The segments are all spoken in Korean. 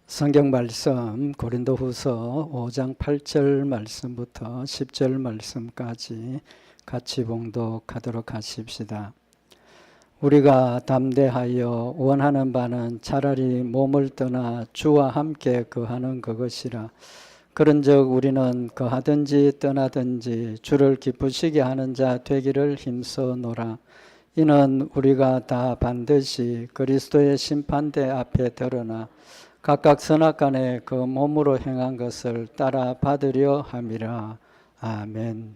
성경 말씀 고린도후서 5장 8절 말씀부터 10절 말씀까지 같이 봉독하도록 하십시다. 우리가 담대하여 원하는 바는 차라리 몸을 떠나 주와 함께 거하는 그것이라. 그런즉 우리는 거하든지 떠나든지 주를 기쁘시게 하는 자 되기를 힘써노라. 이는 우리가 다 반드시 그리스도의 심판대 앞에 드러나 각각 선악간에 그 몸으로 행한 것을 따라 받으려 함이라. 아멘.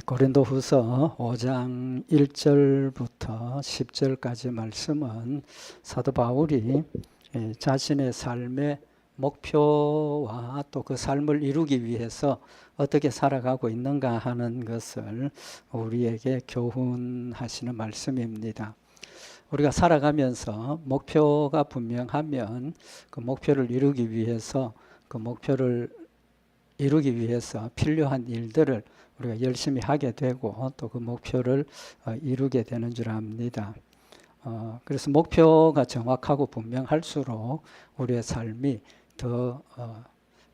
고린도후서 5장 1절부터 10절까지 말씀은 사도 바울이 자신의 삶의 목표와 또 그 삶을 이루기 위해서 어떻게 살아가고 있는가 하는 것을 우리에게 교훈하시는 말씀입니다. 우리가 살아가면서 목표가 분명하면 그 목표를 이루기 위해서 필요한 일들을 우리가 열심히 하게 되고 또 그 목표를 이루게 되는 줄 압니다. 그래서 목표가 정확하고 분명할수록 우리의 삶이 더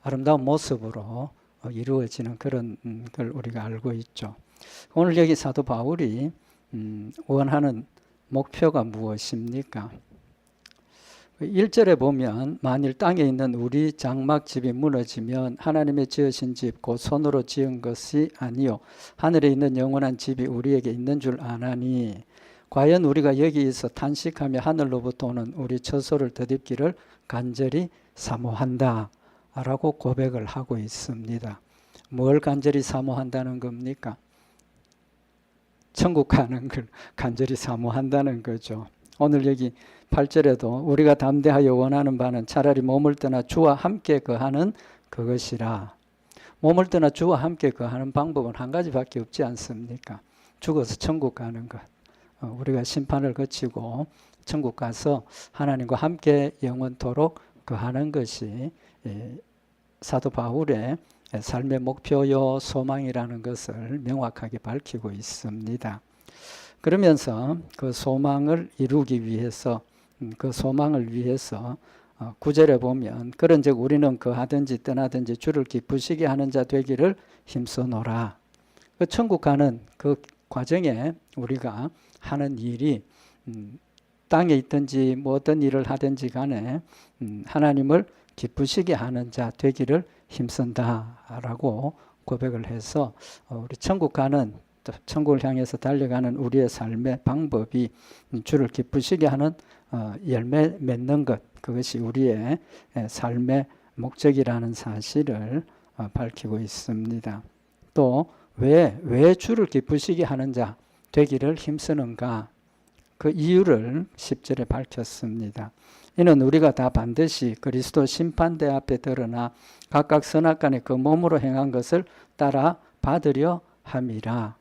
아름다운 모습으로 이루어지는 그런 걸 우리가 알고 있죠. 오늘 여기 사도 바울이 원하는 목표가 무엇입니까? 1절에 보면 만일 땅에 있는 우리 장막집이 무너지면 하나님의 지으신 집 곧 손으로 지은 것이 아니요 하늘에 있는 영원한 집이 우리에게 있는 줄 아나니 과연 우리가 여기서 탄식하며 하늘로부터 오는 우리 처소를 덧입기를 간절히 사모한다 라고 고백을 하고 있습니다. 뭘 간절히 사모한다는 겁니까? 천국 가는 걸 간절히 사모한다는 거죠. 오늘 여기 8절에도 우리가 담대하여 원하는 바는 차라리 몸을 떠나 주와 함께 거하는 그것이라. 몸을 떠나 주와 함께 거하는 방법은 한 가지밖에 없지 않습니까? 죽어서 천국 가는 것. 우리가 심판을 거치고 천국 가서 하나님과 함께 영원토록 거하는 것이 사도 바울의 삶의 목표요 소망이라는 것을 명확하게 밝히고 있습니다. 그러면서 그 소망을 이루기 위해서 9절에 보면 그런즉 우리는 거하든지 떠나든지 주를 기쁘시게 하는 자 되기를 힘써노라. 그 천국 가는 그 과정에 우리가 하는 일이 땅에 있든지 뭐 어떤 일을 하든지 간에 하나님을 기쁘시게 하는 자 되기를 힘쓴다라고 고백을 해서 우리 천국을 향해서 달려가는 우리의 삶의 방법이 주를 기쁘시게 하는 열매 맺는 것, 그것이 우리의 삶의 목적이라는 사실을 밝히고 있습니다. 또 왜 주를 기쁘시게 하는 자 되기를 힘쓰는가? 그 이유를 10절에 밝혔습니다. 이는 우리가 다 반드시 그리스도 심판대 앞에 드러나 각각 선악간에 그 몸으로 행한 것을 따라 받으려 함이라.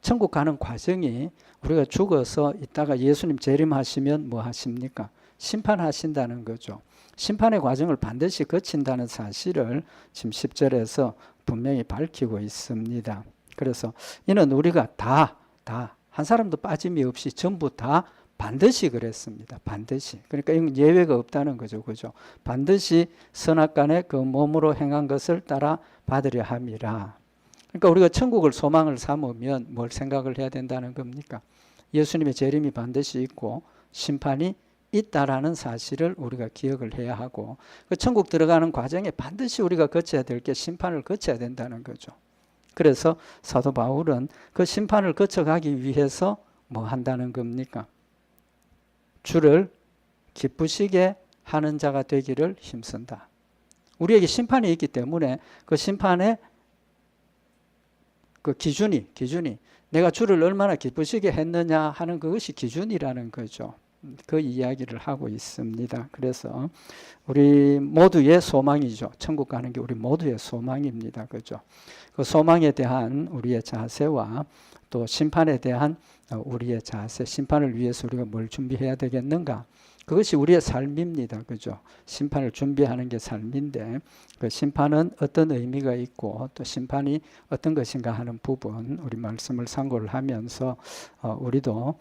천국 가는 과정이 우리가 죽어서 있다가 예수님 재림하시면 뭐 하십니까? 심판하신다는 거죠. 심판의 과정을 반드시 거친다는 사실을 지금 10절에서 분명히 밝히고 있습니다. 그래서 이는 우리가 다 한 사람도 빠짐이 없이 전부 다 반드시 그랬습니다. 반드시. 그러니까 이건 예외가 없다는 거죠. 그죠? 반드시 선악간에 그 몸으로 행한 것을 따라 받으려 함이라. 그러니까 우리가 천국을 소망을 삼으면 뭘 생각을 해야 된다는 겁니까? 예수님의 재림이 반드시 있고 심판이 있다라는 사실을 우리가 기억을 해야 하고 그 천국 들어가는 과정에 반드시 우리가 거쳐야 될 게 심판을 거쳐야 된다는 거죠. 그래서 사도 바울은 그 심판을 거쳐가기 위해서 뭐 한다는 겁니까? 주를 기쁘시게 하는 자가 되기를 힘쓴다. 우리에게 심판이 있기 때문에 그 심판의 그 기준이 내가 주를 얼마나 기쁘시게 했느냐 하는 그것이 기준이라는 거죠. 그 이야기를 하고 있습니다. 그래서 우리 모두의 소망이죠. 천국 가는 게 우리 모두의 소망입니다. 그죠? 그 소망에 대한 우리의 자세와 또 심판에 대한 우리의 자세, 심판을 위해서 우리가 뭘 준비해야 되겠는가? 그것이 우리의 삶입니다. 그죠? 심판을 준비하는 게 삶인데 그 심판은 어떤 의미가 있고 또 심판이 어떤 것인가 하는 부분 우리 말씀을 참고를 하면서 우리도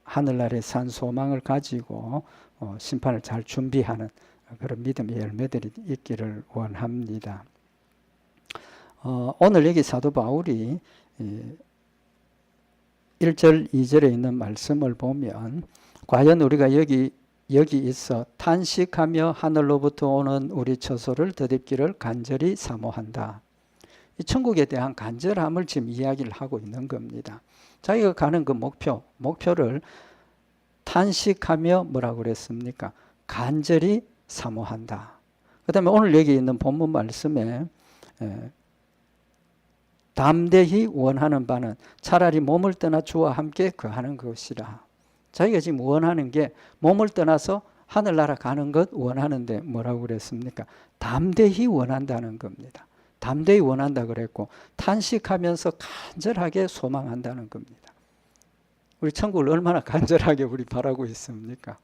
하늘나라의 산 소망을 가지고 심판을 잘 준비하는 그런 믿음의 열매들이 있기를 원합니다. 오늘 여기 사도 바울이 1절, 2절에 있는 말씀을 보면 과연 우리가 여기 있어 탄식하며 하늘로부터 오는 우리 처소를 덧입기를 간절히 사모한다. 이 천국에 대한 간절함을 지금 이야기를 하고 있는 겁니다. 자기가 가는 그 목표를 탄식하며 뭐라고 그랬습니까? 간절히 사모한다. 그 다음에 오늘 여기 있는 본문 말씀에 담대히 원하는 바는 차라리 몸을 떠나 주와 함께 거하는 것이라. 자기가 지금 원하는 게 몸을 떠나서 하늘나라 가는 것 원하는데 뭐라고 그랬습니까? 담대히 원한다는 겁니다. 담대히 원한다 그랬고 탄식하면서 간절하게 소망한다는 겁니다. 우리 천국을 얼마나 간절하게 우리 바라고 있습니까?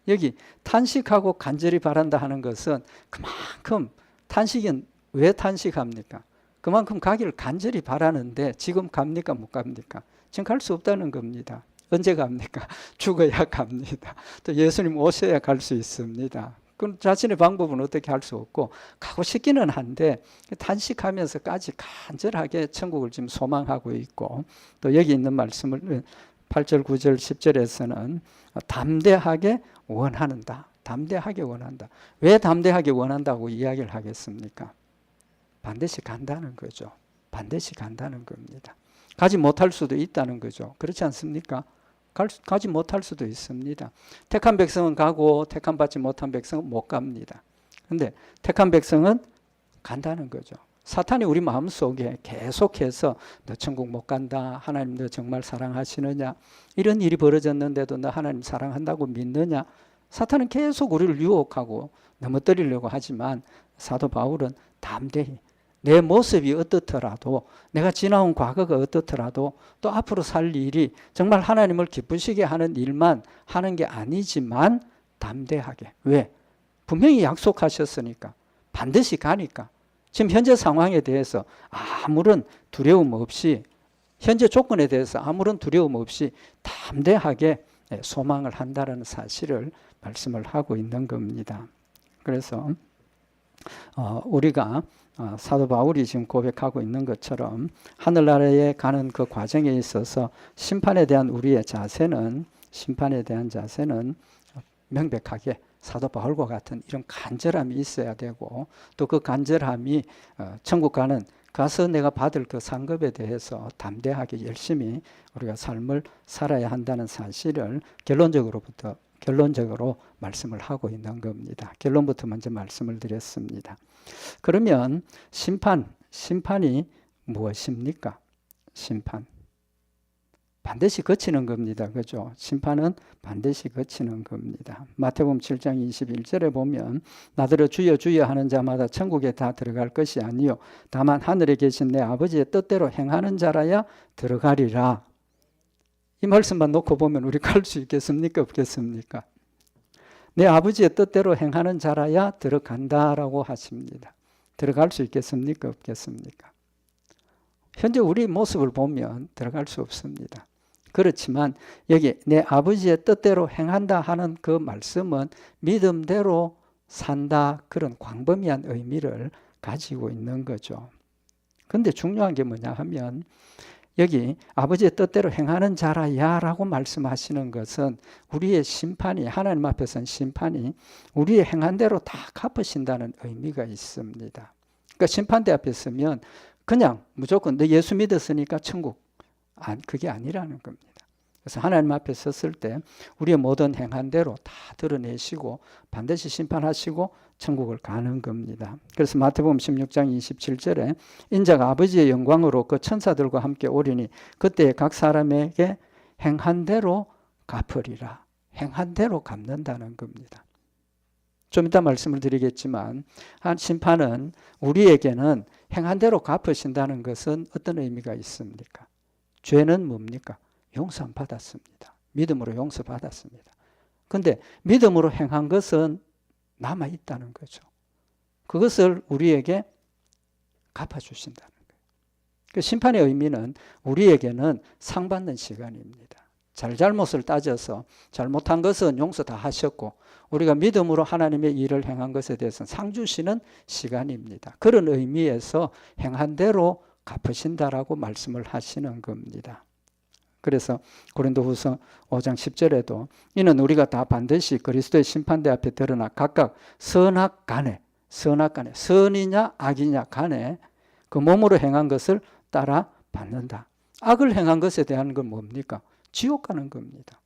여기 탄식하고 간절히 바란다 하는 것은 그만큼 탄식은 왜 탄식합니까? 그만큼 가기를 간절히 바라는데 지금 갑니까? 못 갑니까? 지금 갈 수 없다는 겁니다. 언제 갑니까? 죽어야 갑니다. 또 예수님 오셔야 갈 수 있습니다. 그 자신의 방법은 어떻게 할 수 없고 가고 싶기는 한데 탄식하면서까지 간절하게 천국을 지금 소망하고 있고 또 여기 있는 말씀을 8절, 9절, 10절에서는 담대하게 원한다. 담대하게 원한다. 왜 담대하게 원한다고 이야기를 하겠습니까? 반드시 간다는 거죠. 반드시 간다는 겁니다. 가지 못할 수도 있다는 거죠. 그렇지 않습니까? 가지 못할 수도 있습니다. 택한 백성은 가고 택한 받지 못한 백성은 못 갑니다. 그런데 택한 백성은 간다는 거죠. 사탄이 우리 마음속에 계속해서 너 천국 못 간다. 하나님 너 정말 사랑하시느냐. 이런 일이 벌어졌는데도 너 하나님 사랑한다고 믿느냐. 사탄은 계속 우리를 유혹하고 넘어뜨리려고 하지만 사도 바울은 담대히 내 모습이 어떻더라도 내가 지나온 과거가 어떻더라도 또 앞으로 살 일이 정말 하나님을 기쁘시게 하는 일만 하는 게 아니지만 담대하게. 왜? 분명히 약속하셨으니까. 반드시 가니까. 지금 현재 상황에 대해서 아무런 두려움 없이 현재 조건에 대해서 아무런 두려움 없이 담대하게 소망을 한다는 사실을 말씀을 하고 있는 겁니다. 그래서 우리가 사도 바울이 지금 고백하고 있는 것처럼 하늘나라에 가는 그 과정에 있어서 심판에 대한 우리의 자세는 명백하게 사도 바울과 같은 이런 간절함이 있어야 되고 또 그 간절함이 천국 가서 내가 받을 그 상급에 대해서 담대하게 열심히 우리가 삶을 살아야 한다는 사실을 결론적으로 말씀을 하고 있는 겁니다. 결론부터 먼저 말씀을 드렸습니다. 그러면 심판이 무엇입니까? 심판. 반드시 거치는 겁니다. 그죠? 심판은 반드시 거치는 겁니다. 마태복음 7장 21절에 보면 나더러 주여 주여 하는 자마다 천국에 다 들어갈 것이 아니요 다만 하늘에 계신 내 아버지의 뜻대로 행하는 자라야 들어가리라. 이 말씀만 놓고 보면 우리 갈 수 있겠습니까? 없겠습니까? 내 아버지의 뜻대로 행하는 자라야 들어간다라고 하십니다. 들어갈 수 있겠습니까? 없겠습니까? 현재 우리 모습을 보면 들어갈 수 없습니다. 그렇지만 여기 내 아버지의 뜻대로 행한다 하는 그 말씀은 믿음대로 산다 그런 광범위한 의미를 가지고 있는 거죠. 그런데 중요한 게 뭐냐 하면 여기 아버지의 뜻대로 행하는 자라야 라고 말씀하시는 것은 우리의 심판이 하나님 앞에서는 심판이 우리의 행한 대로 다 갚으신다는 의미가 있습니다. 그러니까 심판대 앞에 서면 그냥 무조건 너 예수 믿었으니까 천국 그게 아니라는 겁니다. 그래서 하나님 앞에 섰을 때 우리의 모든 행한 대로 다 드러내시고 반드시 심판하시고 천국을 가는 겁니다. 그래서 마태복음 16장 27절에 인자가 아버지의 영광으로 그 천사들과 함께 오리니 그때 각 사람에게 행한 대로 갚으리라. 행한 대로 갚는다는 겁니다. 좀 이따 말씀을 드리겠지만 한 심판은 우리에게는 행한 대로 갚으신다는 것은 어떤 의미가 있습니까? 죄는 뭡니까? 용서 받았습니다. 믿음으로 용서받았습니다. 근데 믿음으로 행한 것은 남아있다는 거죠. 그것을 우리에게 갚아주신다는 거예요. 그 심판의 의미는 우리에게는 상받는 시간입니다. 잘잘못을 따져서 잘못한 것은 용서 다 하셨고 우리가 믿음으로 하나님의 일을 행한 것에 대해서는 상 주시는 시간입니다. 그런 의미에서 행한 대로 갚으신다라고 말씀을 하시는 겁니다. 그래서 고린도후서 5장 10절에도 이는 우리가 다 반드시 그리스도의 심판대 앞에 드러나 각각 선악간에 선이냐 악이냐 간에 그 몸으로 행한 것을 따라 받는다. 악을 행한 것에 대한 건 뭡니까? 지옥 가는 겁니다.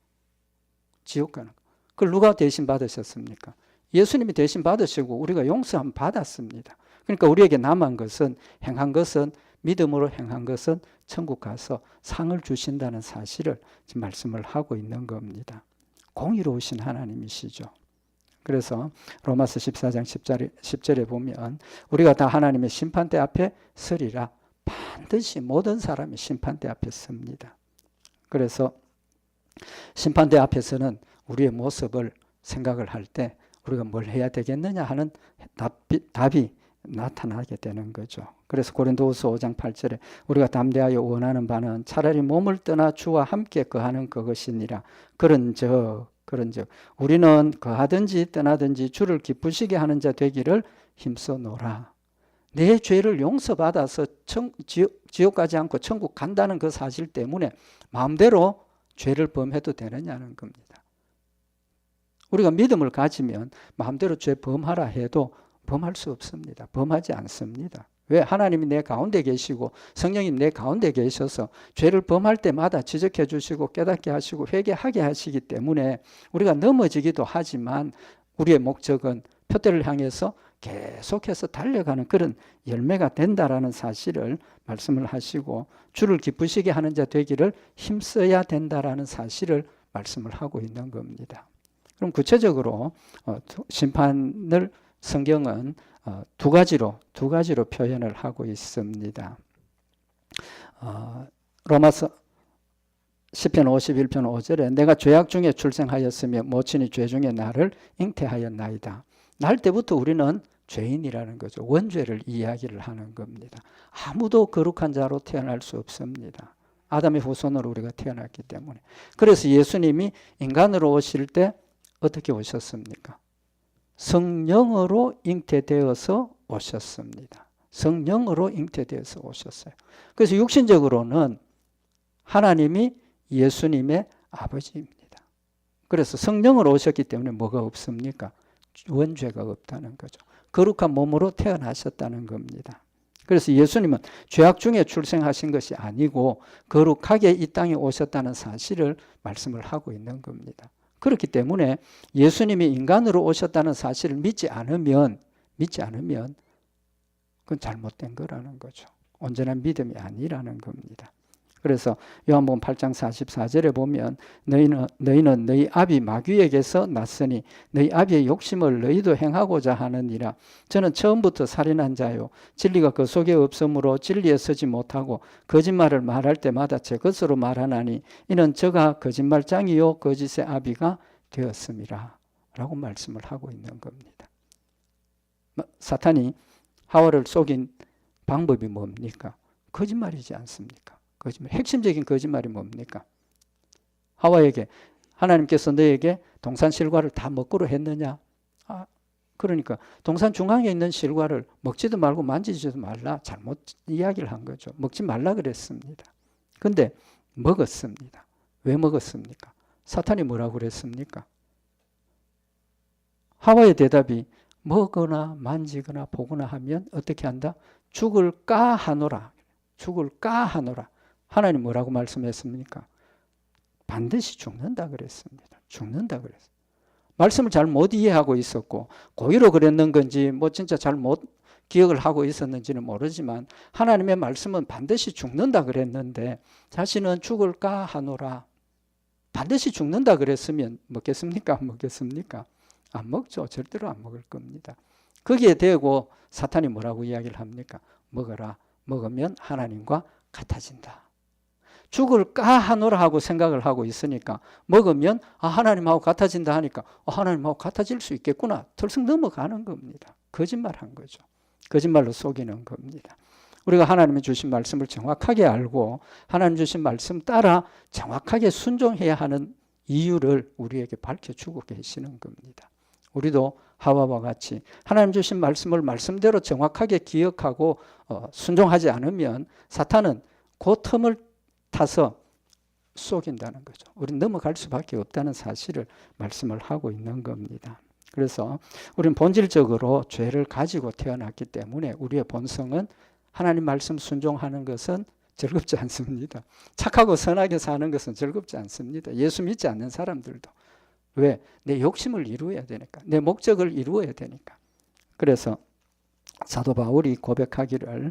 지옥 가는 거. 그걸 누가 대신 받으셨습니까? 예수님이 대신 받으시고 우리가 용서함 받았습니다. 그러니까 우리에게 남은 것은 행한 것은 믿음으로 행한 것은 천국 가서 상을 주신다는 사실을 지금 말씀을 하고 있는 겁니다. 공의로우신 하나님이시죠. 그래서 로마서 14장 10절에 보면 우리가 다 하나님의 심판대 앞에 서리라. 반드시 모든 사람이 심판대 앞에 섭니다. 그래서 심판대 앞에서는 우리의 모습을 생각을 할 때 우리가 뭘 해야 되겠느냐 하는 답이 나타나게 되는 거죠. 그래서 고린도후서 5장 8절에 우리가 담대하여 원하는 바는 차라리 몸을 떠나 주와 함께 거하는 그것이니라. 그런즉 우리는 거하든지 떠나든지 주를 기쁘시게 하는 자 되기를 힘써 놓으라. 내 죄를 용서받아서 지옥 가지 않고 천국 간다는 그 사실 때문에 마음대로 죄를 범해도 되느냐는 겁니다. 우리가 믿음을 가지면 마음대로 죄 범하라 해도 범할 수 없습니다. 범하지 않습니다. 왜? 하나님이 내 가운데 계시고 성령님 내 가운데 계셔서 죄를 범할 때마다 지적해 주시고 깨닫게 하시고 회개하게 하시기 때문에 우리가 넘어지기도 하지만 우리의 목적은 표대를 향해서 계속해서 달려가는 그런 열매가 된다라는 사실을 말씀을 하시고 주를 기쁘시게 하는 자 되기를 힘써야 된다라는 사실을 말씀을 하고 있는 겁니다. 그럼 구체적으로 심판을 성경은 두 가지로 표현을 하고 있습니다. 로마서 10편 51편 5절에 내가 죄악 중에 출생하였으며 모친이 죄 중에 나를 잉태하였나이다. 날 때부터 우리는 죄인이라는 거죠. 원죄를 이야기를 하는 겁니다. 아무도 거룩한 자로 태어날 수 없습니다. 아담의 후손으로 우리가 태어났기 때문에. 그래서 예수님이 인간으로 오실 때 어떻게 오셨습니까? 성령으로 잉태되어서 오셨습니다. 성령으로 잉태되어서 오셨어요. 그래서 육신적으로는 하나님이 예수님의 아버지입니다. 그래서 성령으로 오셨기 때문에 뭐가 없습니까? 원죄가 없다는 거죠. 거룩한 몸으로 태어나셨다는 겁니다. 그래서 예수님은 죄악 중에 출생하신 것이 아니고 거룩하게 이 땅에 오셨다는 사실을 말씀을 하고 있는 겁니다. 그렇기 때문에 예수님이 인간으로 오셨다는 사실을 믿지 않으면 그건 잘못된 거라는 거죠. 온전한 믿음이 아니라는 겁니다. 그래서 요한복음 8장 44절에 보면 너희는 너희 아비 마귀에게서 났으니 너희 아비의 욕심을 너희도 행하고자 하느니라. 저는 처음부터 살인한 자요 진리가 그 속에 없으므로 진리에 서지 못하고 거짓말을 말할 때마다 제 것으로 말하나니 이는 저가 거짓말장이요 거짓의 아비가 되었음이라 라고 말씀을 하고 있는 겁니다. 사탄이 하와를 속인 방법이 뭡니까? 거짓말이지 않습니까? 거짓말. 핵심적인 거짓말이 뭡니까? 하와에게 하나님께서 너에게 동산 실과를 다 먹고로 했느냐? 그러니까 동산 중앙에 있는 실과를 먹지도 말고 만지지도 말라. 잘못 이야기를 한 거죠. 먹지 말라 그랬습니다. 근데 먹었습니다. 왜 먹었습니까? 사탄이 뭐라고 그랬습니까? 하와의 대답이 먹거나 만지거나 보거나 하면 어떻게 한다? 죽을까 하노라. 죽을까 하노라. 하나님 뭐라고 말씀했습니까? 반드시 죽는다 그랬습니다. 죽는다 그랬어요. 말씀을 잘 못 이해하고 있었고 고의로 그랬는 건지 뭐 진짜 잘 못 기억을 하고 있었는지는 모르지만 하나님의 말씀은 반드시 죽는다 그랬는데 자신은 죽을까 하노라. 반드시 죽는다 그랬으면 먹겠습니까? 안 먹겠습니까? 안 먹죠. 절대로 안 먹을 겁니다. 거기에 대고 사탄이 뭐라고 이야기를 합니까? 먹어라. 먹으면 하나님과 같아진다. 죽을까 하노라 하고 생각을 하고 있으니까 먹으면 하나님하고 같아진다 하니까 하나님하고 같아질 수 있겠구나. 털썩 넘어가는 겁니다. 거짓말한 거죠. 거짓말로 속이는 겁니다. 우리가 하나님이 주신 말씀을 정확하게 알고 하나님 주신 말씀 따라 정확하게 순종해야 하는 이유를 우리에게 밝혀주고 계시는 겁니다. 우리도 하와와 같이 하나님 주신 말씀을 말씀대로 정확하게 기억하고 순종하지 않으면 사탄은 그 틈을 타서 속인다는 거죠. 우리는 넘어갈 수밖에 없다는 사실을 말씀을 하고 있는 겁니다. 그래서 우리는 본질적으로 죄를 가지고 태어났기 때문에 우리의 본성은 하나님 말씀 순종하는 것은 즐겁지 않습니다. 착하고 선하게 사는 것은 즐겁지 않습니다. 예수 믿지 않는 사람들도. 왜? 내 욕심을 이루어야 되니까. 내 목적을 이루어야 되니까. 그래서 사도 바울이 고백하기를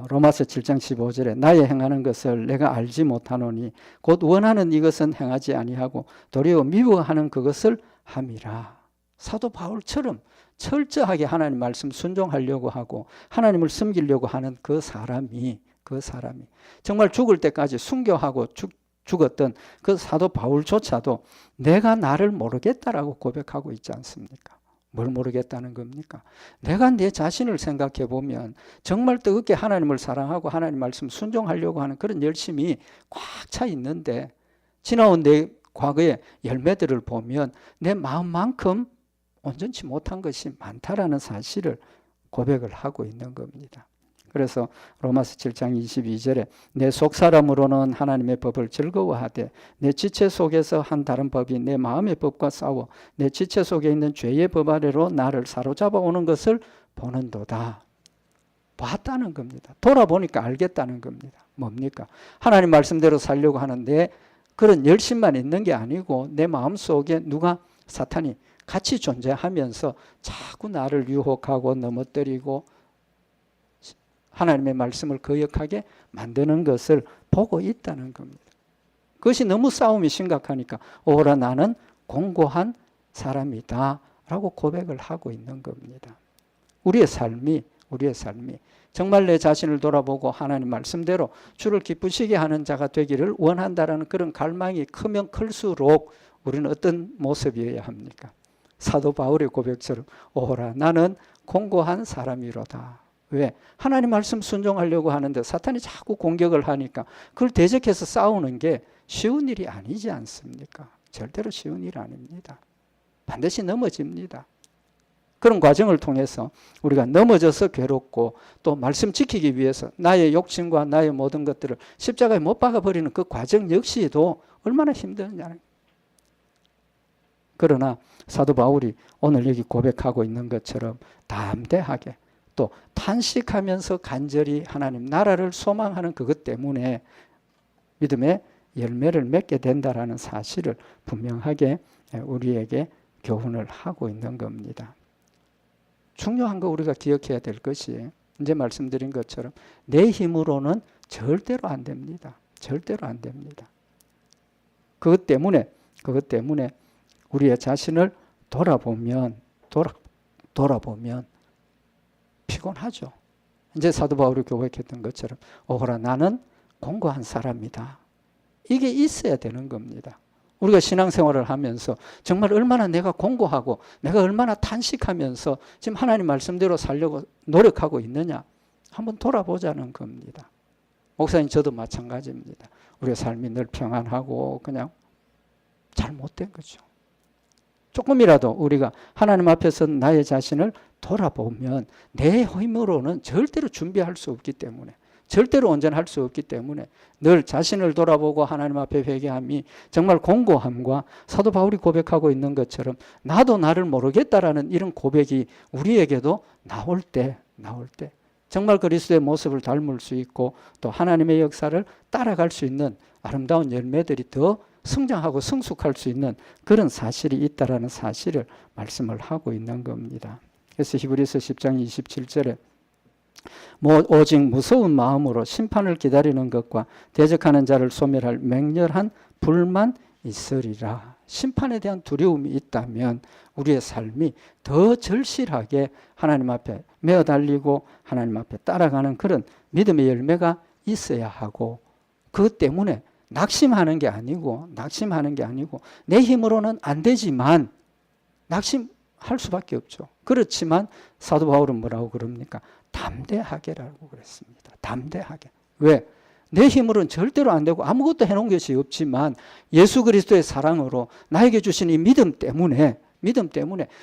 로마서 7장 15절에 나의 행하는 것을 내가 알지 못하노니 곧 원하는 이것은 행하지 아니하고 도리어 미워하는 그것을 함이라. 사도 바울처럼 철저하게 하나님 말씀 순종하려고 하고 하나님을 섬기려고 하는 그 사람이 정말 죽을 때까지 순교하고 죽었던 그 사도 바울조차도 내가 나를 모르겠다라고 고백하고 있지 않습니까? 뭘 모르겠다는 겁니까? 내가 내 자신을 생각해 보면 정말 뜨겁게 하나님을 사랑하고 하나님 말씀 순종하려고 하는 그런 열심이 꽉 차 있는데 지나온 내 과거의 열매들을 보면 내 마음만큼 온전치 못한 것이 많다라는 사실을 고백을 하고 있는 겁니다. 그래서 로마서 7장 22절에 내 속사람으로는 하나님의 법을 즐거워하되 내 지체 속에서 한 다른 법이 내 마음의 법과 싸워 내 지체 속에 있는 죄의 법 아래로 나를 사로잡아 오는 것을 보는도다. 봤다는 겁니다. 돌아보니까 알겠다는 겁니다. 뭡니까? 하나님 말씀대로 살려고 하는데 그런 열심만 있는 게 아니고 내 마음속에 사탄이 같이 존재하면서 자꾸 나를 유혹하고 넘어뜨리고 하나님의 말씀을 거역하게 만드는 것을 보고 있다는 겁니다. 그것이 너무 싸움이 심각하니까 오라 나는 공고한 사람이다 라고 고백을 하고 있는 겁니다. 우리의 삶이 정말 내 자신을 돌아보고 하나님 말씀대로 주를 기쁘시게 하는 자가 되기를 원한다라는 그런 갈망이 크면 클수록 우리는 어떤 모습이어야 합니까? 사도 바울의 고백처럼 오라 나는 공고한 사람이로다. 왜? 하나님 말씀 순종하려고 하는데 사탄이 자꾸 공격을 하니까 그걸 대적해서 싸우는 게 쉬운 일이 아니지 않습니까? 절대로 쉬운 일 아닙니다. 반드시 넘어집니다. 그런 과정을 통해서 우리가 넘어져서 괴롭고 또 말씀 지키기 위해서 나의 욕심과 나의 모든 것들을 십자가에 못 박아버리는 그 과정 역시도 얼마나 힘드냐는. 그러나 사도 바울이 오늘 여기 고백하고 있는 것처럼 담대하게 또 탄식하면서 간절히 하나님 나라를 소망하는 그것 때문에 믿음의 열매를 맺게 된다라는 사실을 분명하게 우리에게 교훈을 하고 있는 겁니다. 중요한 거 우리가 기억해야 될 것이 이제 말씀드린 것처럼 내 힘으로는 절대로 안 됩니다. 절대로 안 됩니다. 그것 때문에 우리의 자신을 돌아보면 피곤하죠. 이제 사도 바울이 고백했던 것처럼 오호라 나는 공고한 사람이다. 이게 있어야 되는 겁니다. 우리가 신앙생활을 하면서 정말 얼마나 내가 공고하고 내가 얼마나 탄식하면서 지금 하나님 말씀대로 살려고 노력하고 있느냐 한번 돌아보자는 겁니다. 목사님 저도 마찬가지입니다. 우리의 삶이 늘 평안하고 그냥 잘못된 거죠. 조금이라도 우리가 하나님 앞에서 나의 자신을 돌아보면 내 힘으로는 절대로 준비할 수 없기 때문에 절대로 온전할 수 없기 때문에 늘 자신을 돌아보고 하나님 앞에 회개함이 정말 공고함과 사도 바울이 고백하고 있는 것처럼 나도 나를 모르겠다라는 이런 고백이 우리에게도 나올 때 정말 그리스도의 모습을 닮을 수 있고 또 하나님의 역사를 따라갈 수 있는 아름다운 열매들이 더 성장하고 성숙할 수 있는 그런 사실이 있다라는 사실을 말씀을 하고 있는 겁니다. 그래서 히브리서 10장 27절에 오직 무서운 마음으로 심판을 기다리는 것과 대적하는 자를 소멸할 맹렬한 불만 있으리라. 심판에 대한 두려움이 있다면 우리의 삶이 더 절실하게 하나님 앞에 매어 달리고 하나님 앞에 따라가는 그런 믿음의 열매가 있어야 하고, 그것 때문에 낙심하는 게 아니고 내 힘으로는 안 되지만 낙심할 수밖에 없죠. 그렇지만 사도 바울은 뭐라고 그럽니까? 담대하게라고 그랬습니다. 담대하게. 왜? 내 힘으로는 절대로 안 되고 아무것도 해놓은 것이 없지만 예수 그리스도의 사랑으로 나에게 주신 이 믿음 때문에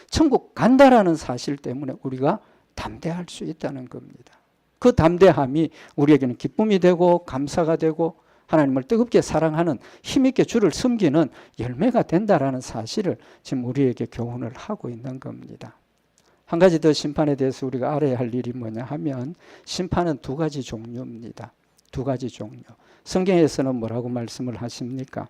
천국 간다라는 사실 때문에 우리가 담대할 수 있다는 겁니다. 그 담대함이 우리에게는 기쁨이 되고 감사가 되고 하나님을 뜨겁게 사랑하는 힘있게 주를 섬기는 열매가 된다라는 사실을 지금 우리에게 교훈을 하고 있는 겁니다. 한 가지 더 심판에 대해서 우리가 알아야 할 일이 뭐냐 하면, 심판은 두 가지 종류입니다. 두 가지 종류. 성경에서는 뭐라고 말씀을 하십니까?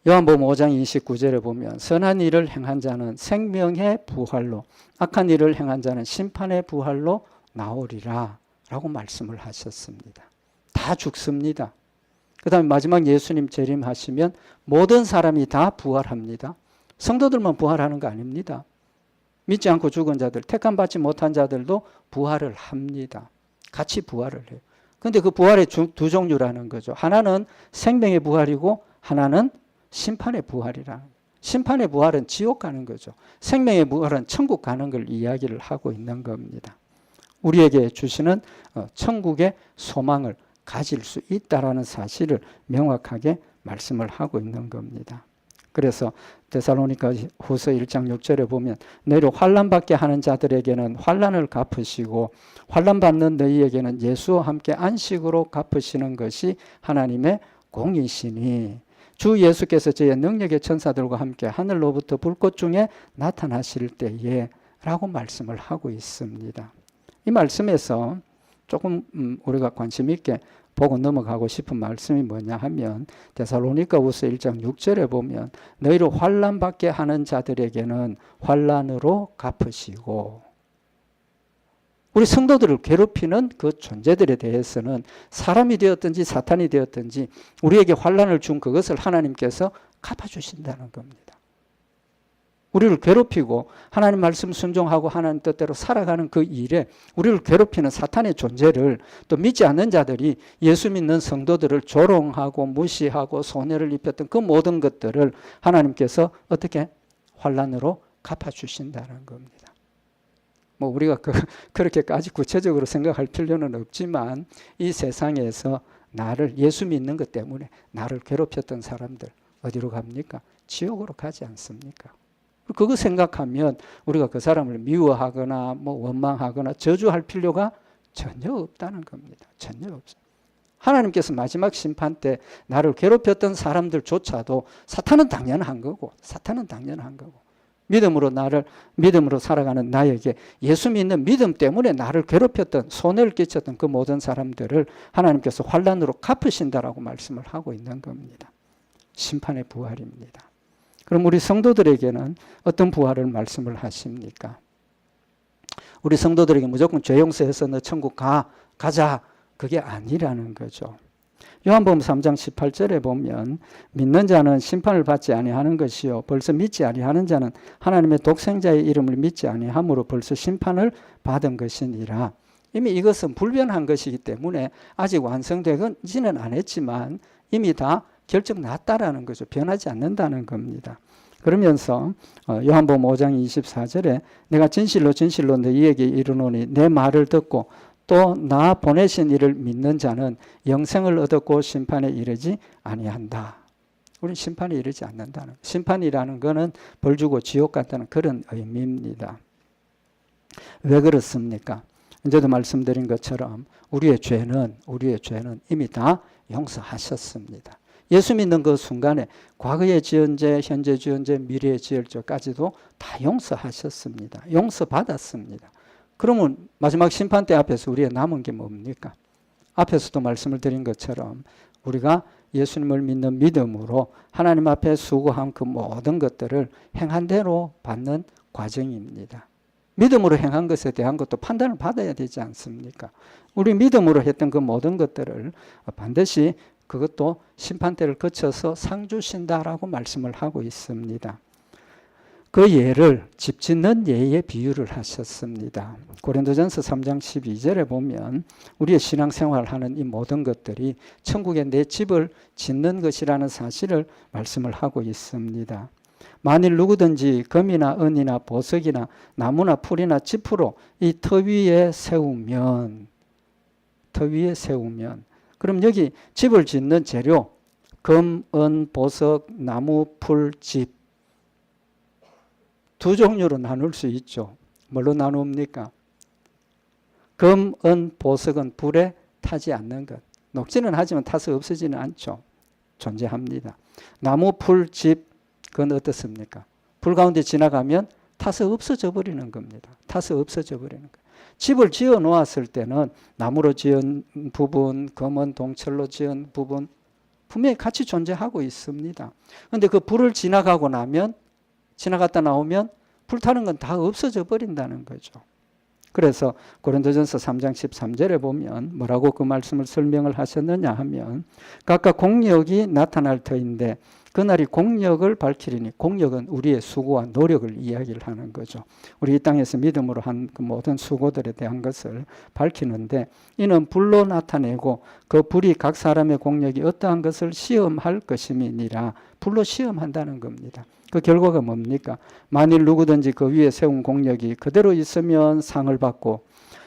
요한복음 5장 29절에 보면 선한 일을 행한 자는 생명의 부활로, 악한 일을 행한 자는 심판의 부활로 나오리라 라고 말씀을 하셨습니다. 다 죽습니다. 그 다음에 마지막 예수님 재림하시면 모든 사람이 다 부활합니다. 성도들만 부활하는 거 아닙니다. 믿지 않고 죽은 자들, 택함받지 못한 자들도 부활을 합니다. 같이 부활을 해요. 그런데 그 부활의 두 종류라는 거죠. 하나는 생명의 부활이고 하나는 심판의 부활이라는 거예요. 심판의 부활은 지옥 가는 거죠. 생명의 부활은 천국 가는 걸 이야기를 하고 있는 겁니다. 우리에게 주시는 천국의 소망을 가질 수 있다라는 사실을 명확하게 말씀을 하고 있는 겁니다. 그래서 데살로니가 후서 1장 6절에 보면 너희를 환난받게 하는 자들에게는 환난을 갚으시고 환난받는 너희에게는 예수와 함께 안식으로 갚으시는 것이 하나님의 공이시니 주 예수께서 저의 능력의 천사들과 함께 하늘로부터 불꽃 중에 나타나실 때에 라고 말씀을 하고 있습니다. 이 말씀에서 조금 우리가 관심 있게 보고 넘어가고 싶은 말씀이 뭐냐 하면 데살로니가후서 1장 6절에 보면 너희를 환난받게 하는 자들에게는 환난으로 갚으시고, 우리 성도들을 괴롭히는 그 존재들에 대해서는 사람이 되었든지 사탄이 되었든지 우리에게 환난을 준 그것을 하나님께서 갚아주신다는 겁니다. 우리를 괴롭히고 하나님 말씀 순종하고 하나님 뜻대로 살아가는 그 일에 우리를 괴롭히는 사탄의 존재를 또 믿지 않는 자들이 예수 믿는 성도들을 조롱하고 무시하고 손해를 입혔던 그 모든 것들을 하나님께서 어떻게 환난으로 갚아주신다는 겁니다. 뭐 우리가 그렇게까지 구체적으로 생각할 필요는 없지만 이 세상에서 나를 예수 믿는 것 때문에 나를 괴롭혔던 사람들 어디로 갑니까? 지옥으로 가지 않습니까? 그거 생각하면 우리가 그 사람을 미워하거나 원망하거나 저주할 필요가 전혀 없다는 겁니다. 전혀 없어요. 하나님께서 마지막 심판 때 나를 괴롭혔던 사람들조차도 사탄은 당연한 거고 믿음으로 살아가는 나에게 예수 믿는 믿음 때문에 나를 괴롭혔던 손해를 끼쳤던 그 모든 사람들을 하나님께서 환난으로 갚으신다라고 말씀을 하고 있는 겁니다. 심판의 부활입니다. 그럼 우리 성도들에게는 어떤 부활을 말씀을 하십니까? 우리 성도들에게 무조건 죄 용서해서 너 천국 가자 그게 아니라는 거죠. 요한복음 3장 18절에 보면 믿는 자는 심판을 받지 아니하는 것이요 벌써 믿지 아니하는 자는 하나님의 독생자의 이름을 믿지 아니함으로 벌써 심판을 받은 것이니라. 이미 이것은 불변한 것이기 때문에 아직 완성되지는 않았지만 이미 다 결정 났다라는 거죠. 변하지 않는다는 겁니다. 그러면서 요한복음 5장 24절에 내가 진실로 너희에게 이르노니 내 말을 듣고 또 나 보내신 이를 믿는 자는 영생을 얻었고 심판에 이르지 아니한다. 우리는 심판에 이르지 않는다는, 심판이라는 것은 벌 주고 지옥 간다는 그런 의미입니다. 왜 그렇습니까? 이제도 말씀드린 것처럼 우리의 죄는 이미 다 용서하셨습니다. 예수 믿는 그 순간에 과거에 지은 죄, 현재 지은 죄, 미래에 지을 죄까지도 다 용서하셨습니다. 용서받았습니다. 그러면 마지막 심판 때 앞에서 우리의 남은 게 뭡니까? 앞에서도 말씀을 드린 것처럼 우리가 예수님을 믿는 믿음으로 하나님 앞에 수고한 그 모든 것들을 행한 대로 받는 과정입니다. 믿음으로 행한 것에 대한 것도 판단을 받아야 되지 않습니까? 우리 믿음으로 했던 그 모든 것들을 반드시 그것도 심판대를 거쳐서 상 주신다라고 말씀을 하고 있습니다. 그 예를 집 짓는 예의 비유를 하셨습니다. 고린도전서 3장 12절에 보면 우리의 신앙생활하는 이 모든 것들이 천국에 내 집을 짓는 것이라는 사실을 말씀을 하고 있습니다. 만일 누구든지 금이나 은이나 보석이나 나무나 풀이나 지푸로 이 터 위에 세우면 그럼 여기 집을 짓는 재료 금, 은, 보석, 나무, 풀, 집 두 종류로 나눌 수 있죠. 뭘로 나눕니까? 금, 은, 보석은 불에 타지 않는 것. 녹지는 하지만 타서 없어지는 않죠. 존재합니다. 나무, 풀, 집 그건 어떻습니까? 불 가운데 지나가면 타서 없어져 버리는 겁니다. 타서 없어져 버리는 거예요. 집을 지어 놓았을 때는 나무로 지은 부분, 금은 동철로 지은 부분 분명히 같이 존재하고 있습니다. 그런데 그 불을 지나갔다 나오면 불타는 건 다 없어져 버린다는 거죠. 그래서 고린도전서 3장 13절에 보면 뭐라고 그 말씀을 설명을 하셨느냐 하면 각각 공력이 나타날 터인데 그날이 공력을 밝히리니 공력은 우리의 수고와 노력을 이야기를 하는 거죠. 우리 이 땅에서 믿음으로 한 그 모든 수고들에 대한 것을 밝히는데 이는 불로 나타내고 그 불이 각 사람의 공력이 어떠한 것을 시험할 것임이니라. 불로 시험한다는 겁니다. 그 결과가 뭡니까? 만일 누구든지 그 위에 세운 공력이 그대로 있으면 상을 받고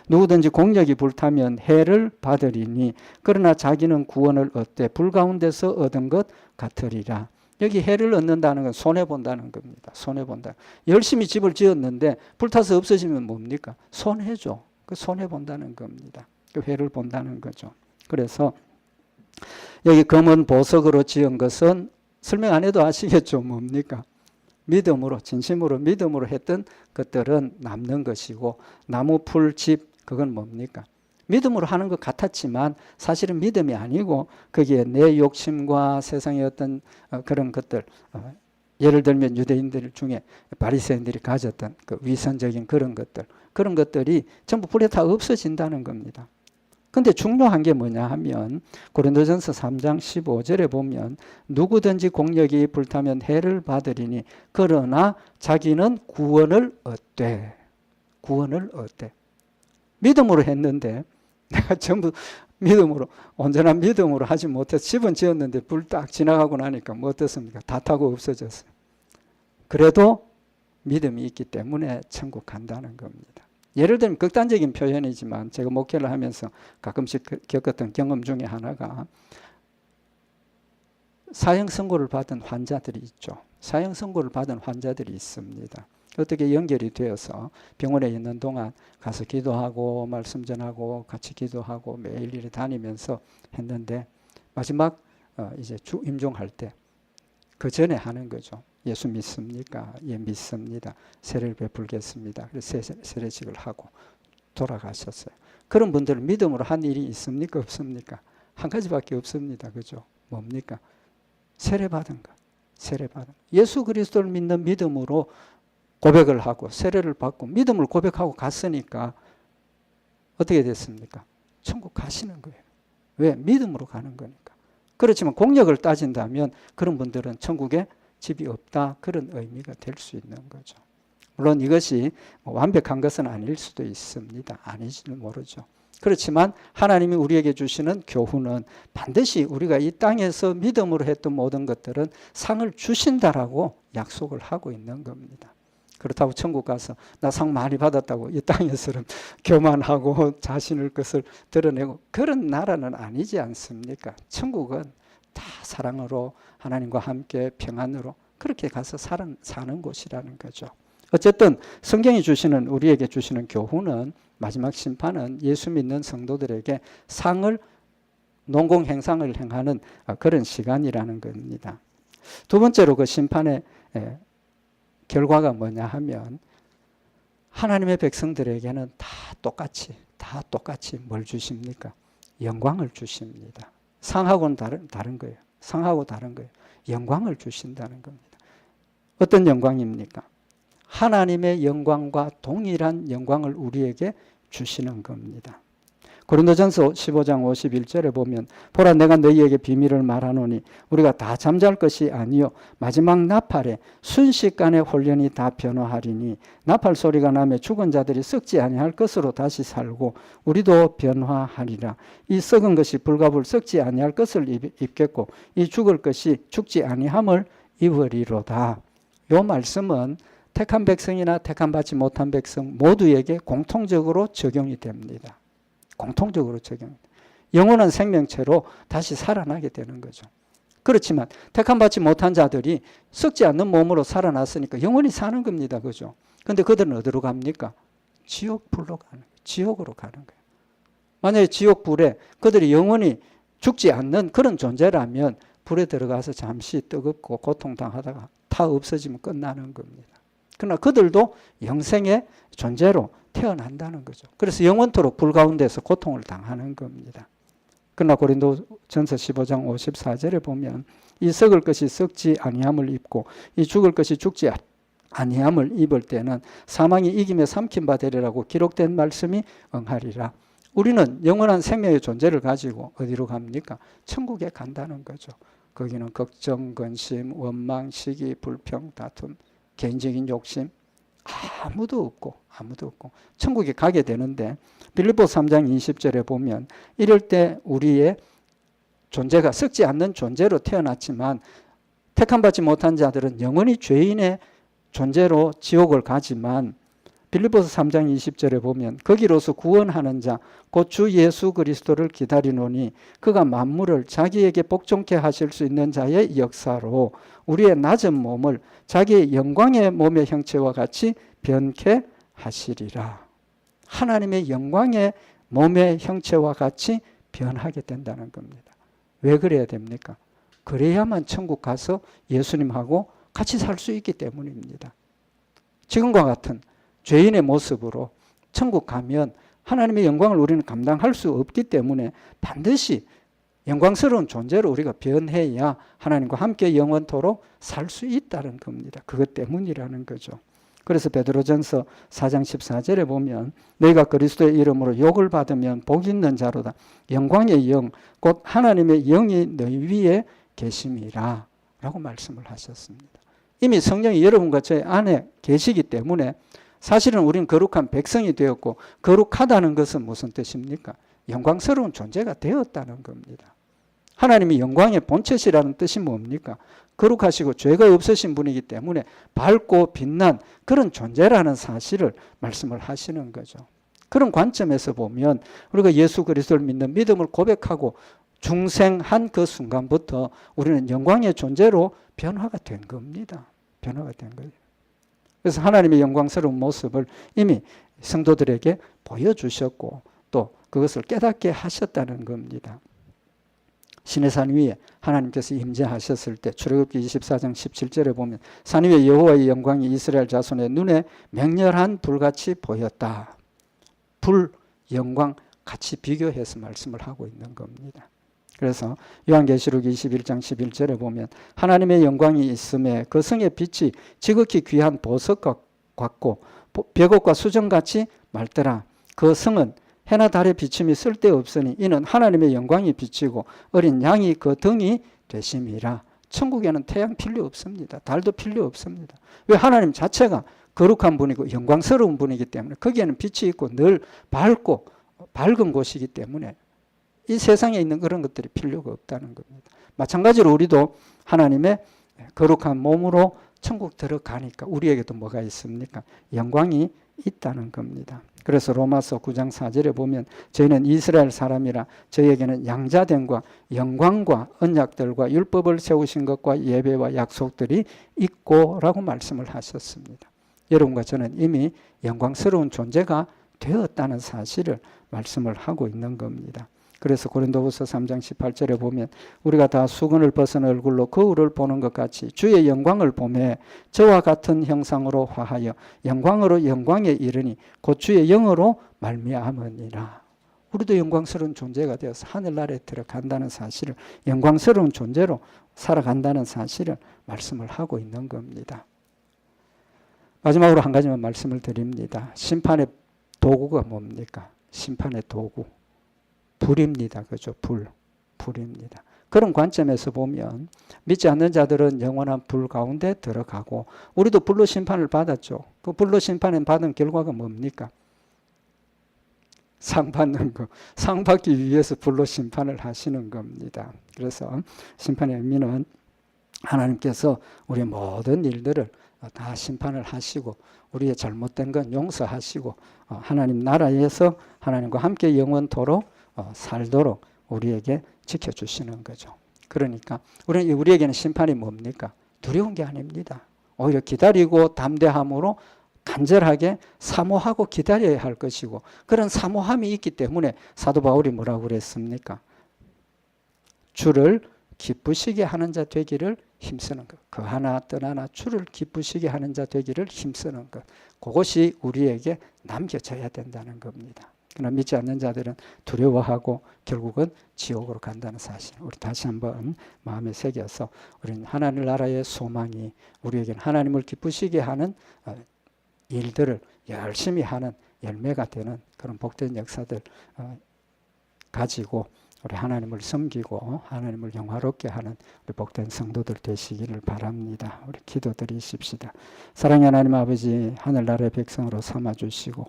누구든지 공력이 불타면 해를 받으리니 그러나 자기는 구원을 얻되 불 가운데서 얻은 것 같으리라. 여기 해를 얻는다는 건 손해본다는 겁니다. 손해본다. 열심히 집을 지었는데 불타서 없어지면 뭡니까? 손해죠. 그 손해본다는 겁니다. 그 해를 본다는 거죠. 그래서 여기 금은 보석으로 지은 것은 설명 안 해도 아시겠죠. 뭡니까? 믿음으로 진심으로 믿음으로 했던 것들은 남는 것이고 나무 풀 집 그건 뭡니까? 믿음으로 하는 것 같았지만 사실은 믿음이 아니고 거기에 내 욕심과 세상의 어떤 그런 것들 예를 들면 유대인들 중에 바리새인들이 가졌던 그 위선적인 그런 것들이 전부 불에 다 없어진다는 겁니다. 근데 중요한 게 뭐냐 하면 고린도전서 3장 15절에 보면 누구든지 공력이 불타면 해를 받으리니 그러나 자기는 구원을 얻되 믿음으로 했는데 내가 전부 믿음으로 온전한 믿음으로 하지 못해서 집은 지었는데 불 딱 지나가고 나니까 뭐 어떻습니까? 다 타고 없어졌어요. 그래도 믿음이 있기 때문에 천국 간다는 겁니다. 예를 들면 극단적인 표현이지만 제가 목회를 하면서 가끔씩 겪었던 경험 중에 하나가 사형 선고를 받은 환자들이 있죠. 사형 선고를 받은 환자들이 있습니다. 어떻게 연결이 되어서 병원에 있는 동안 가서 기도하고 말씀 전하고 같이 기도하고 매일 일에 다니면서 했는데 마지막 이제 임종할 때 그 전에 하는 거죠. 예수 믿습니까? 예, 믿습니다. 세례를 베풀겠습니다. 그래서 세례식을 하고 돌아가셨어요. 그런 분들은 믿음으로 한 일이 있습니까? 없습니까? 한 가지밖에 없습니다. 그죠? 뭡니까? 세례받은 것. 세례받은. 예수 그리스도를 믿는 믿음으로 고백을 하고 세례를 받고 믿음을 고백하고 갔으니까 어떻게 됐습니까? 천국 가시는 거예요. 왜? 믿음으로 가는 거니까. 그렇지만 공력을 따진다면 그런 분들은 천국에 집이 없다. 그런 의미가 될 수 있는 거죠. 물론 이것이 완벽한 것은 아닐 수도 있습니다. 아니지는 모르죠. 그렇지만 하나님이 우리에게 주시는 교훈은 반드시 우리가 이 땅에서 믿음으로 했던 모든 것들은 상을 주신다라고 약속을 하고 있는 겁니다. 그렇다고 천국 가서 나 상 많이 받았다고 이 땅에서는 교만하고 자신의 것을 드러내고 그런 나라는 아니지 않습니까? 천국은 다 사랑으로 하나님과 함께 평안으로 그렇게 가서 사는 곳이라는 거죠. 어쨌든 성경이 주시는 우리에게 주시는 교훈은 마지막 심판은 예수 믿는 성도들에게 상을 농공 행상을 행하는 그런 시간이라는 겁니다. 두 번째로 그 심판의 결과가 뭐냐 하면 하나님의 백성들에게는 다 똑같이 뭘 주십니까? 영광을 주십니다. 상하고는 다른 거예요. 상하고 다른 거예요. 영광을 주신다는 겁니다. 어떤 영광입니까? 하나님의 영광과 동일한 영광을 우리에게 주시는 겁니다. 고린도전서 15장 51절에 보면 보라 내가 너희에게 비밀을 말하노니 우리가 다 잠잘 것이 아니요 마지막 나팔에 순식간에 홀연히 다 변화하리니 나팔 소리가 나며 죽은 자들이 썩지 아니할 것으로 다시 살고 우리도 변화하리라. 이 썩은 것이 불가불 썩지 아니할 것을 입겠고 이 죽을 것이 죽지 아니함을 입으리로다. 이 말씀은 택한 백성이나 택한 받지 못한 백성 모두에게 공통적으로 적용이 됩니다. 공통적으로 적용. 영원한 생명체로 다시 살아나게 되는 거죠. 그렇지만 택함받지 못한 자들이 썩지 않는 몸으로 살아났으니까 영원히 사는 겁니다. 그죠? 근데 그들은 어디로 갑니까? 지옥불로 가는 거예요. 지옥으로 가는 거예요. 만약에 지옥불에 그들이 영원히 죽지 않는 그런 존재라면 불에 들어가서 잠시 뜨겁고 고통당하다가 다 없어지면 끝나는 겁니다. 그러나 그들도 영생의 존재로 태어난다는 거죠. 그래서 영원토록 불 가운데서 고통을 당하는 겁니다. 그러나 고린도전서 15장 54절에 보면 이 썩을 것이 썩지 아니함을 입고 이 죽을 것이 죽지 아니함을 입을 때는 사망이 이김에 삼킨 바 되리라고 기록된 말씀이 응하리라. 우리는 영원한 생명의 존재를 가지고 어디로 갑니까? 천국에 간다는 거죠. 거기는 걱정, 근심, 원망, 시기, 불평, 다툼, 개인적인 욕심 아무도 없고 천국에 가게 되는데 빌립보서 3장 20절에 보면 이럴 때 우리의 존재가 썩지 않는 존재로 태어났지만 택함받지 못한 자들은 영원히 죄인의 존재로 지옥을 가지만 빌립보서 3장 20절에 보면 거기로서 구원하는 자 곧 주 예수 그리스도를 기다리노니 그가 만물을 자기에게 복종케 하실 수 있는 자의 역사로 우리의 낮은 몸을 자기의 영광의 몸의 형체와 같이 변케 하시리라. 하나님의 영광의 몸의 형체와 같이 변하게 된다는 겁니다. 왜 그래야 됩니까? 그래야만 천국 가서 예수님하고 같이 살 수 있기 때문입니다. 지금과 같은 죄인의 모습으로 천국 가면 하나님의 영광을 우리는 감당할 수 없기 때문에 반드시 영광스러운 존재로 우리가 변해야 하나님과 함께 영원토록 살 수 있다는 겁니다. 그것 때문이라는 거죠. 그래서 베드로전서 4장 14절에 보면 너희가 그리스도의 이름으로 욕을 받으면 복 있는 자로다. 영광의 영, 곧 하나님의 영이 너희 위에 계심이라 라고 말씀을 하셨습니다. 이미 성령이 여러분과 저희 안에 계시기 때문에 사실은 우리는 거룩한 백성이 되었고 거룩하다는 것은 무슨 뜻입니까? 영광스러운 존재가 되었다는 겁니다. 하나님이 영광의 본체시라는 뜻이 뭡니까? 거룩하시고 죄가 없으신 분이기 때문에 밝고 빛난 그런 존재라는 사실을 말씀을 하시는 거죠. 그런 관점에서 보면 우리가 예수 그리스도를 믿는 믿음을 고백하고 중생한 그 순간부터 우리는 영광의 존재로 변화가 된 겁니다. 변화가 된 거예요. 그래서 하나님의 영광스러운 모습을 이미 성도들에게 보여주셨고 또 그것을 깨닫게 하셨다는 겁니다. 시내산 위에 하나님께서 임재하셨을 때 출애굽기 24장 17절에 보면 산 위에 여호와의 영광이 이스라엘 자손의 눈에 맹렬한 불같이 보였다. 불, 영광 같이 비교해서 말씀을 하고 있는 겁니다. 그래서 요한계시록 21장 11절에 보면 하나님의 영광이 있음에 그 성의 빛이 지극히 귀한 보석과 같고 벽옥과 수정같이 맑더라. 그 성은 해나 달의 비침이 쓸데없으니 이는 하나님의 영광이 비치고 어린 양이 그 등이 되심이라. 천국에는 태양 필요 없습니다. 달도 필요 없습니다. 왜? 하나님 자체가 거룩한 분이고 영광스러운 분이기 때문에 거기에는 빛이 있고 늘 밝고 밝은 곳이기 때문에 이 세상에 있는 그런 것들이 필요가 없다는 겁니다. 마찬가지로 우리도 하나님의 거룩한 몸으로 천국 들어가니까 우리에게도 뭐가 있습니까? 영광이 있다는 겁니다. 그래서 로마서 9장 4절에 보면 저희는 이스라엘 사람이라 저희에게는 양자됨과 영광과 언약들과 율법을 세우신 것과 예배와 약속들이 있고 라고 말씀을 하셨습니다. 여러분과 저는 이미 영광스러운 존재가 되었다는 사실을 말씀을 하고 있는 겁니다. 그래서 고린도후서 3장 18절에 보면 우리가 다 수건을 벗은 얼굴로 거울을 보는 것 같이 주의 영광을 보매 저와 같은 형상으로 화하여 영광으로 영광에 이르니 곧 주의 영으로 말미암으니라. 우리도 영광스러운 존재가 되어서 하늘나라에 들어간다는 사실을 영광스러운 존재로 살아간다는 사실을 말씀을 하고 있는 겁니다. 마지막으로 한 가지만 말씀을 드립니다. 심판의 도구가 뭡니까? 심판의 도구. 불입니다. 그죠? 불입니다. 그런 관점에서 보면 믿지 않는 자들은 영원한 불 가운데 들어가고 우리도 불로 심판을 받았죠. 그 불로 심판을 받은 결과가 뭡니까? 상 받는 거. 상 받기 위해서 불로 심판을 하시는 겁니다. 그래서 심판의 의미는 하나님께서 우리의 모든 일들을 다 심판을 하시고 우리의 잘못된 건 용서하시고 하나님 나라에서 하나님과 함께 영원토록 살도록 우리에게 지켜주시는 거죠. 그러니까 우리에게는 심판이 뭡니까? 두려운 게 아닙니다. 오히려 기다리고 담대함으로 간절하게 사모하고 기다려야 할 것이고 그런 사모함이 있기 때문에 사도 바울이 뭐라고 그랬습니까? 주를 기쁘시게 하는 자 되기를 힘쓰는 것. 그 하나 떠나나 주를 기쁘시게 하는 자 되기를 힘쓰는 것. 그것이 우리에게 남겨져야 된다는 겁니다. 그러나 믿지 않는 자들은 두려워하고 결국은 지옥으로 간다는 사실. 우리 다시 한번 마음에 새겨서 우리는 하나님 나라의 소망이 우리에게는 하나님을 기쁘시게 하는 일들을 열심히 하는 열매가 되는 그런 복된 역사들 가지고 우리 하나님을 섬기고 하나님을 영화롭게 하는 우리 복된 성도들 되시기를 바랍니다. 우리 기도드리십시다. 사랑의 하나님 아버지, 하늘나라의 백성으로 삼아주시고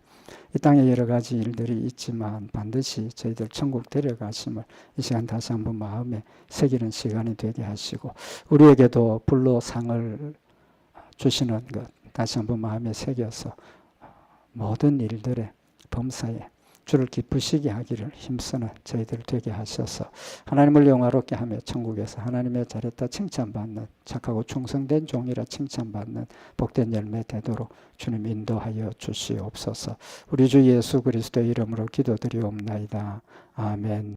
이 땅에 여러 가지 일들이 있지만 반드시 저희들 천국 데려가심을 이 시간 다시 한번 마음에 새기는 시간이 되게 하시고 우리에게도 불로 상을 주시는 것 다시 한번 마음에 새겨서 모든 일들의 범사에 주를 기쁘시게 하기를 힘쓰는 저희들 되게 하셔서 하나님을 영화롭게 하며 천국에서 하나님의 잘했다 칭찬받는 착하고 충성된 종이라 칭찬받는 복된 열매 되도록 주님 인도하여 주시옵소서. 우리 주 예수 그리스도의 이름으로 기도드리옵나이다. 아멘.